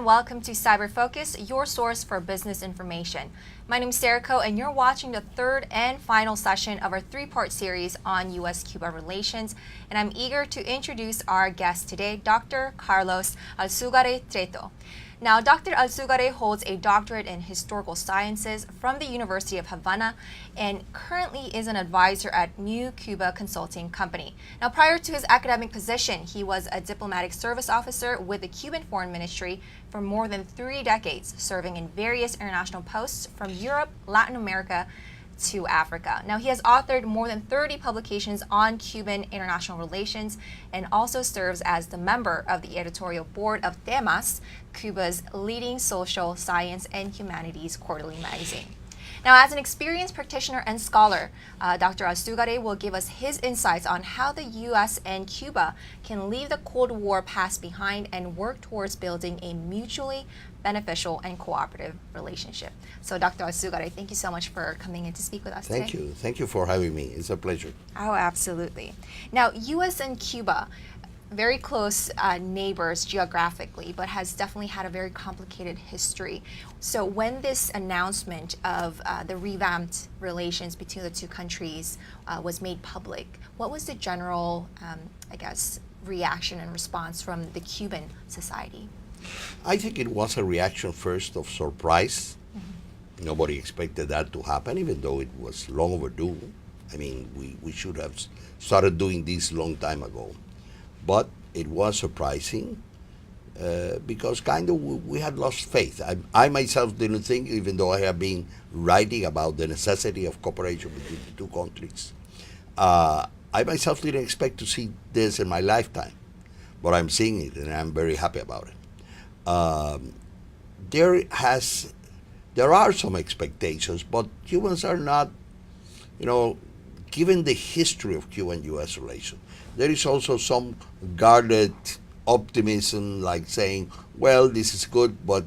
welcome to Cyber Focus, your source for business information. My name is Treto, and you're watching the third and final session of our three-part series on U.S.-Cuba relations. And I'm eager to introduce our guest today, Dr. Carlos Alzugare Treto. Now, Dr. Alzugare holds a doctorate in historical sciences from the University of Havana and currently is an advisor at U.S Cuba Consulting company. Now, prior to his academic position, he was a diplomatic service officer with the Cuban Foreign Ministry for more than 3 decades, serving in various international posts from Europe, Latin America, to Africa. Now, he has authored more than 30 publications on Cuban international relations and also serves as the member of the editorial board of Temas, Cuba's leading social science and humanities quarterly magazine. Now, as an experienced practitioner and scholar, Dr. Alzugare will give us his insights on how the U.S. and Cuba can leave the Cold War past behind and work towards building a mutually beneficial and cooperative relationship. So, Dr. Alzugare, thank you so much for coming in to speak with us today. Thank you. Thank you for having me. It's a pleasure. Oh, absolutely. Now, U.S. and Cuba, very close neighbors geographically, but has definitely had a very complicated history. So when this announcement of the revamped relations between the two countries was made public, what was the general, reaction and response from the Cuban society? I think it was a reaction first of surprise. Mm-hmm. Nobody expected that to happen, even though it was long overdue. I mean, we should have started doing this long time ago. But it was surprising because kind of we had lost faith. I myself didn't think, even though I have been writing about the necessity of cooperation between the two countries, I myself didn't expect to see this in my lifetime. But I'm seeing it, and I'm very happy about it. There are some expectations, but Cubans are not, given the history of Cuban-U.S. relations, there is also some guarded optimism, like saying, well, this is good, but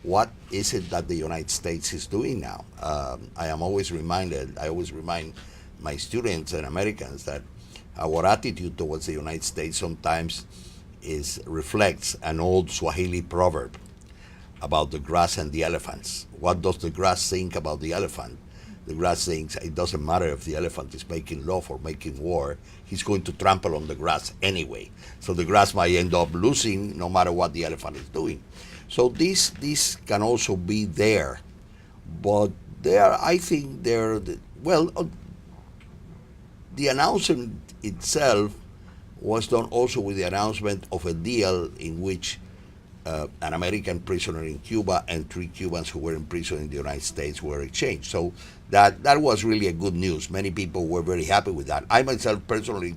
what is it that the United States is doing now? I always remind my students and Americans that our attitude towards the United States sometimes reflects an old Swahili proverb about the grass and the elephants. What does the grass think about the elephant? The grass thinks it doesn't matter if the elephant is making love or making war, he's going to trample on the grass anyway. So the grass might end up losing no matter what the elephant is doing. So this can also be there. But I think the announcement itself was done also with the announcement of a deal in which an American prisoner in Cuba and 3 Cubans who were in prison in the United States were exchanged. So that was really a good news. Many people were very happy with that. I myself personally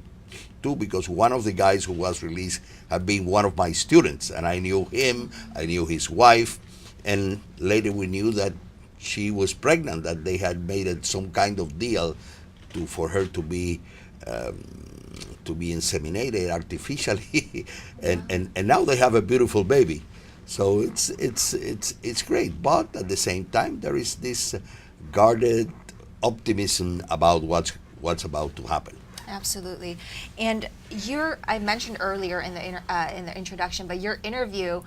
too, because one of the guys who was released had been one of my students, and I knew him, I knew his wife, and later we knew that she was pregnant, that they had made some kind of deal for her to be inseminated artificially, and now they have a beautiful baby. So it's great, but at the same time there is this guarded optimism about what's about to happen. Absolutely. And I mentioned earlier in the introduction, but your interview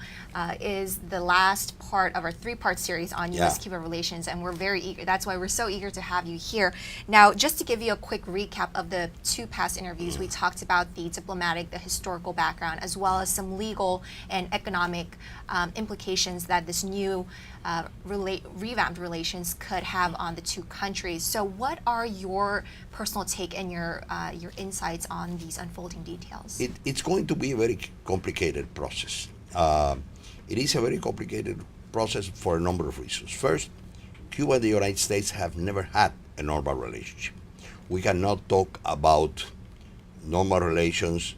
is the last part of our 3-part series on U.S. Cuba relations, and we're very eager. That's why we're so eager to have you here. Now, just to give you a quick recap of the 2 past interviews, we talked about the diplomatic, the historical background, as well as some legal and economic implications that this new revamped relations could have on the 2 countries. So what are your personal take and your insights on these unfolding details? It's going to be a very complicated process. It is a very complicated process for a number of reasons. First, Cuba and the United States have never had a normal relationship. We cannot talk about normal relations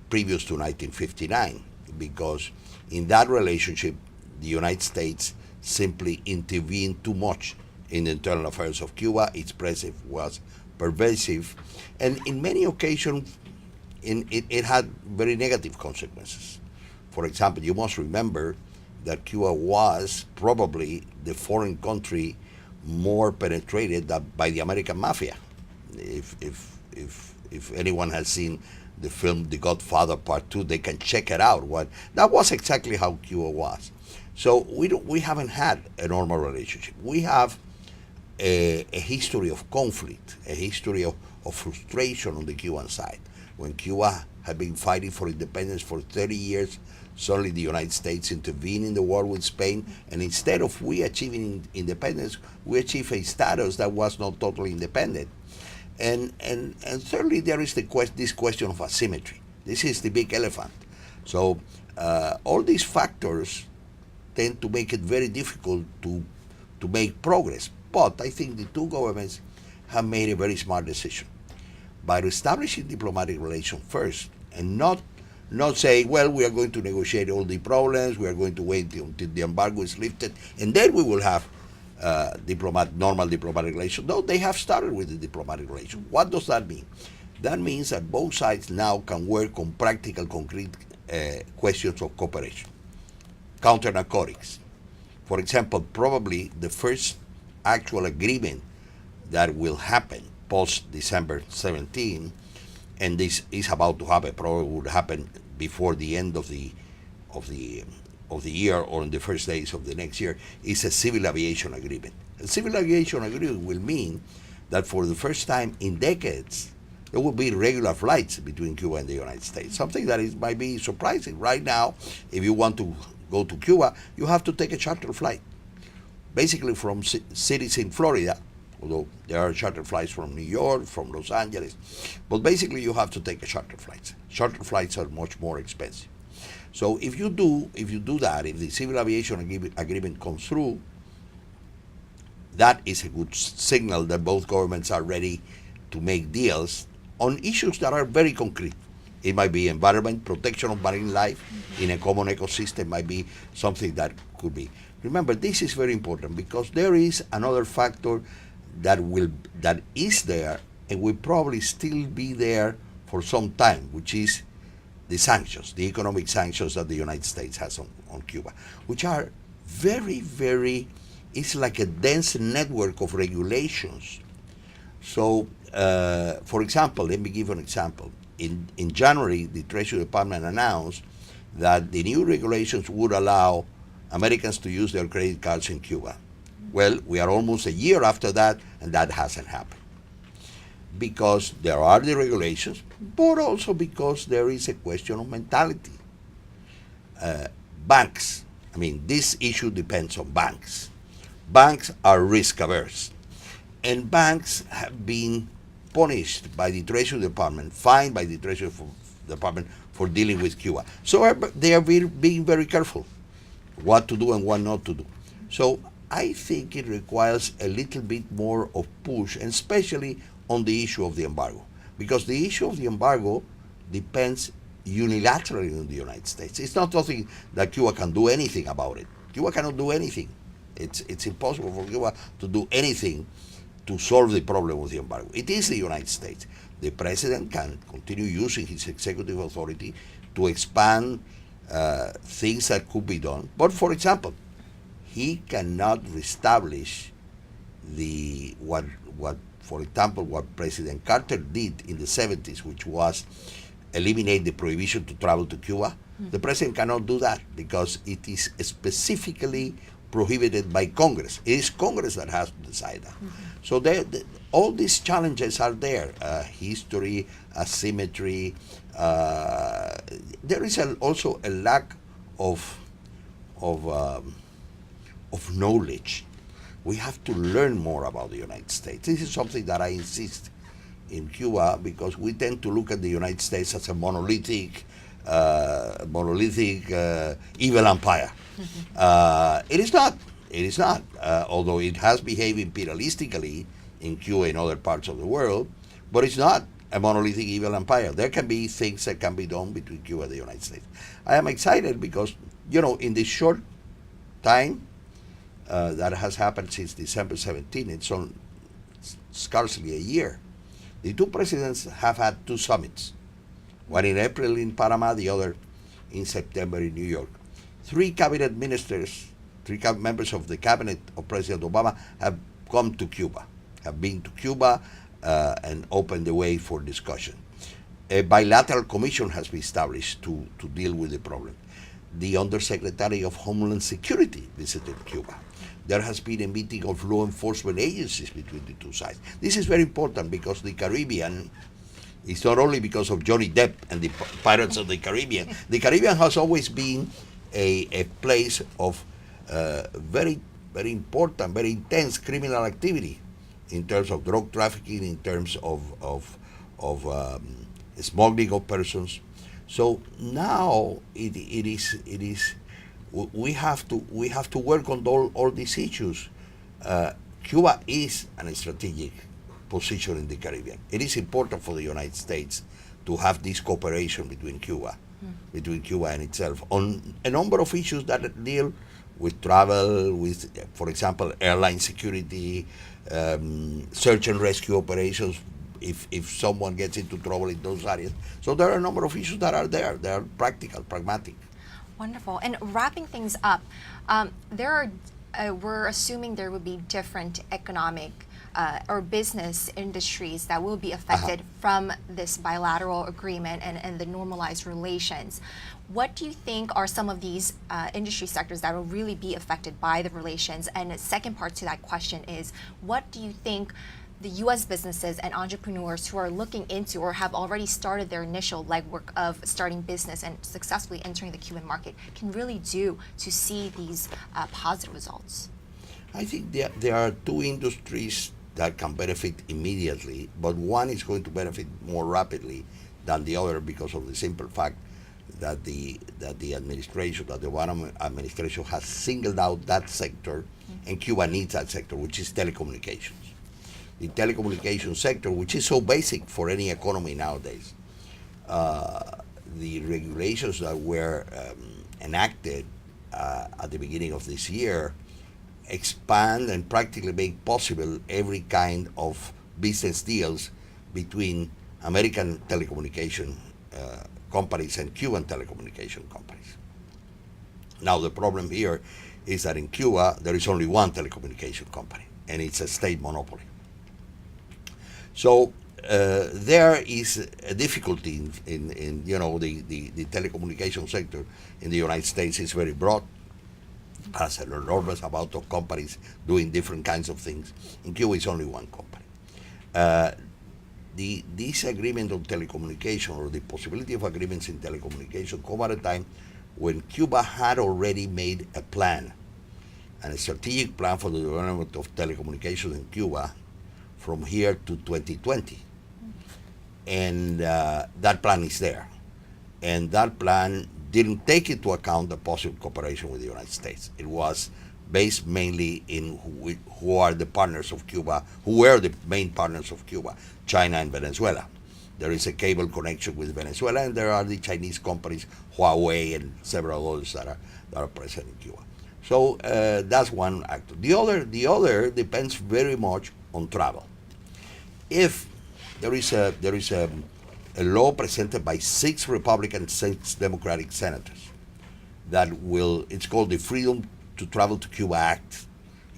previous to 1959 because in that relationship, the United States simply intervened too much in the internal affairs of Cuba. Its presence was pervasive, and in many occasions, it had very negative consequences. For example, you must remember that Cuba was probably the foreign country more penetrated by the American mafia. If anyone has seen the film The Godfather Part 2, they can check it out. That was exactly how Cuba was. So we haven't had a normal relationship. We have a history of conflict, a history of frustration on the Cuban side. When Cuba had been fighting for independence for 30 years, suddenly the United States intervened in the war with Spain, and instead of we achieving independence, we achieved a status that was not totally independent. And thirdly, there is this question of asymmetry. This is the big elephant. So all these factors tend to make it very difficult to make progress. But I think the two governments have made a very smart decision by establishing diplomatic relations first, and not say, well, we are going to negotiate all the problems, we are going to wait until the embargo is lifted, and then we will have normal diplomatic relations. No, they have started with the diplomatic relations. What does that mean? That means that both sides now can work on practical, concrete questions of cooperation. Counter narcotics. For example, probably the first actual agreement that will happen post December 17, and this is about to happen, probably would happen before the end of the year or in the first days of the next year, is a civil aviation agreement. A civil aviation agreement will mean that for the first time in decades, there will be regular flights between Cuba and the United States, something that might be surprising. Right now, if you want to go to Cuba, you have to take a charter flight, basically from cities in Florida, although there are charter flights from New York, from Los Angeles, but basically you have to take a charter flights. Charter flights are much more expensive. So if you do that, if the civil aviation agreement comes through, that is a good signal that both governments are ready to make deals on issues that are very concrete. It might be environment, protection of marine life in a common ecosystem, might be something that could be. Remember, this is very important because there is another factor that is there and will probably still be there for some time, which is the sanctions, the economic sanctions that the United States has on Cuba, which are very, very, it's like a dense network of regulations. So, for example, let me give you an example. In January, the Treasury Department announced that the new regulations would allow Americans to use their credit cards in Cuba. Well, we are almost a year after that, and that hasn't happened. Because there are the regulations, but also because there is a question of mentality. Banks, I mean, this issue depends on banks. Banks are risk averse, and banks have been punished by the Treasury Department, fined by the Treasury Department for dealing with Cuba. So they are being very careful what to do and what not to do. So I think it requires a little bit more of push, and especially on the issue of the embargo, because the issue of the embargo depends unilaterally on the United States. It's not something that Cuba can do anything about it. Cuba cannot do anything. It's impossible for Cuba to do anything to solve the problem with the embargo. It is the United States. The president can continue using his executive authority to expand things that could be done. But for example, he cannot reestablish what President Carter did in the 70s, which was eliminate the prohibition to travel to Cuba. The president cannot do that because it is specifically prohibited by Congress. It is Congress that has to decide that. So all these challenges are there. History, asymmetry. There is also a lack of knowledge. We have to learn more about the United States. This is something that I insist in Cuba, because we tend to look at the United States as a monolithic evil empire. It is not. It is not. Although it has behaved imperialistically in Cuba and other parts of the world, but it's not a monolithic evil empire. There can be things that can be done between Cuba and the United States. I am excited because, in this short time that has happened since December 17, it's on scarcely a year. The two presidents have had two summits, one in April in Panama, the other in September in New York. Three cabinet ministers, members of the cabinet of President Obama have come to Cuba, have been to Cuba and opened the way for discussion. A bilateral commission has been established to deal with the problem. the Undersecretary of Homeland Security visited Cuba. There has been a meeting of law enforcement agencies between the two sides. This is very important because the Caribbean is not only because of Johnny Depp and the Pirates of the Caribbean. The Caribbean has always been a place of very, very important, very intense criminal activity in terms of drug trafficking, in terms of smuggling of persons. So now it is we have to work on all these issues. Cuba is a strategic position in the Caribbean. It is important for the United States to have this cooperation between Cuba and itself on a number of issues that deal with travel, with, for example, airline security, search and rescue operations, if someone gets into trouble in those areas. So there are a number of issues that are there. They are practical, pragmatic. Wonderful. And wrapping things up, we're assuming there would be different economic or business industries that will be affected from this bilateral agreement and the normalized relations. What do you think are some of these industry sectors that will really be affected by the relations? And the second part to that question is, what do you think the U.S. businesses and entrepreneurs who are looking into or have already started their initial legwork of starting business and successfully entering the Cuban market can really do to see these positive results? I think there are two industries that can benefit immediately, but one is going to benefit more rapidly than the other because of the simple fact that the administration, that the Obama administration has singled out that sector, and Cuba needs that sector, which is telecommunications. The telecommunications sector, which is so basic for any economy nowadays. The regulations that were enacted at the beginning of this year expand and practically make possible every kind of business deals between American telecommunication companies and Cuban telecommunication companies. Now the problem here is that in Cuba there is only one telecommunication company, and it's a state monopoly. So there is a difficulty in the telecommunication sector in the United States is very broad, has an enormous amount of companies doing different kinds of things. In Cuba, it's only one company. This agreement on telecommunication, or the possibility of agreements in telecommunication, come at a time when Cuba had already made a plan, and a strategic plan for the development of telecommunications in Cuba from here to 2020. And that plan is there. And that plan didn't take into account the possible cooperation with the United States. It was based mainly in who are the partners of Cuba, who were the main partners of Cuba, China and Venezuela. There is a cable connection with Venezuela, and there are the Chinese companies, Huawei and several others that are present in Cuba. So that's one actor. The other depends very much on travel. If there is a law presented by 6 Republican, 6 Democratic senators that it's called the Freedom to Travel to Cuba Act.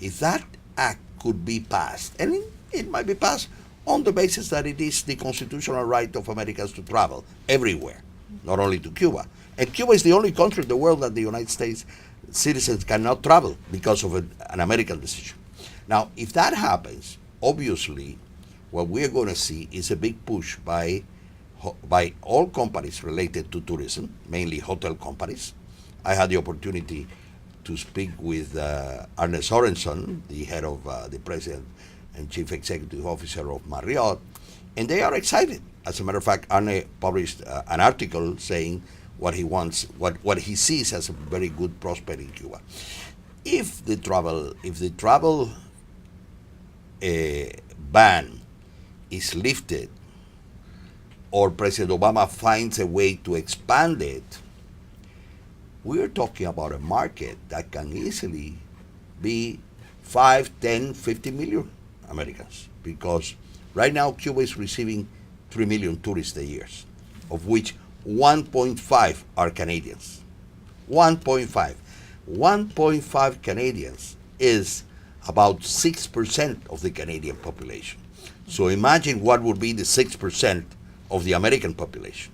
If that act could be passed, and it might be passed on the basis that it is the constitutional right of Americans to travel everywhere, not only to Cuba. And Cuba is the only country in the world that the United States citizens cannot travel because of an American decision. Now, if that happens, obviously, what we're going to see is a big push by all companies related to tourism, mainly hotel companies. I had the opportunity to speak with Arne Sorensen, the head of the president and chief executive officer of Marriott, and they are excited. As a matter of fact, Arne published an article saying what he wants, what he sees as a very good prospect in Cuba. If the travel ban is lifted, or President Obama finds a way to expand it, we're talking about a market that can easily be 5, 10, 50 million Americans. Because right now Cuba is receiving 3 million tourists a year, of which 1.5 are Canadians. 1.5. 1.5 Canadians is about 6% of the Canadian population. So imagine what would be the 6% of the American population.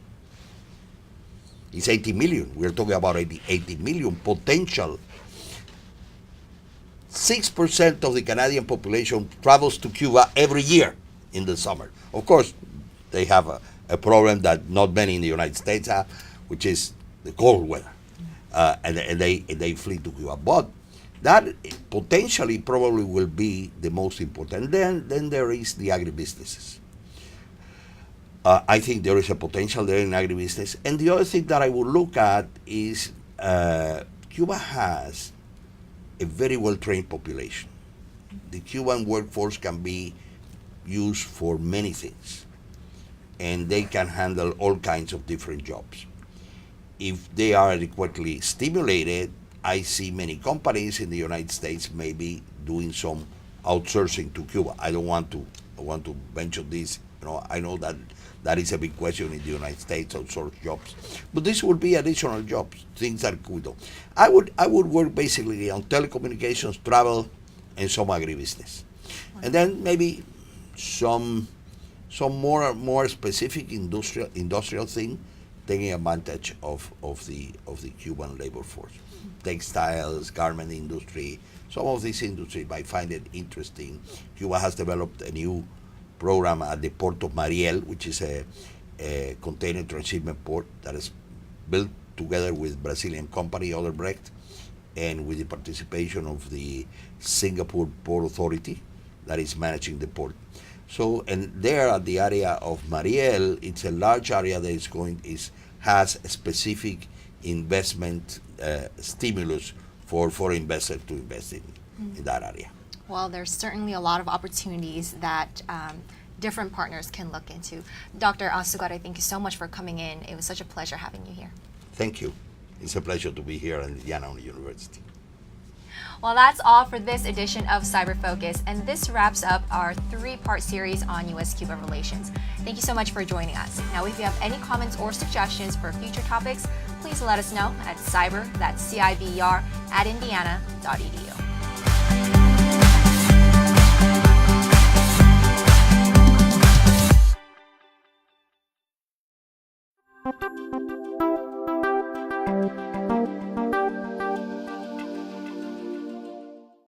It's 80 million. We're talking about 80 million potential. 6% of the Canadian population travels to Cuba every year in the summer. Of course, they have a problem that not many in the United States have, which is the cold weather. And they flee to Cuba. But that potentially probably will be the most important. Then there is the agribusinesses. I think there is a potential there in agribusiness. And the other thing that I would look at is Cuba has a very well-trained population. The Cuban workforce can be used for many things, and they can handle all kinds of different jobs. If they are adequately stimulated, I see many companies in the United States maybe doing some outsourcing to Cuba. I want to mention this. I know that is a big question in the United States, outsource jobs. But this would be additional jobs, things that could do. I would work basically on telecommunications, travel, and some agribusiness. And then maybe some more specific industrial thing, taking advantage of the Cuban labor force. Textiles, garment industry, some of these industries I find it interesting. Cuba has developed a new program at the port of Mariel, which is a container transshipment port that is built together with Brazilian company Odebrecht and with the participation of the Singapore Port Authority that is managing the port. So, and there at the area of Mariel, it's a large area that has a specific investment stimulus for foreign investors to invest in that area. Well, there's certainly a lot of opportunities that different partners can look into. Dr. Asugare, thank you so much for coming in. It was such a pleasure having you here. Thank you. It's a pleasure to be here at Indiana University. Well, that's all for this edition of Cyber Focus, and this wraps up our three-part series on U.S.-Cuba relations. Thank you so much for joining us. Now, if you have any comments or suggestions for future topics, please let us know at cyber, that's CIBER, @indiana.edu.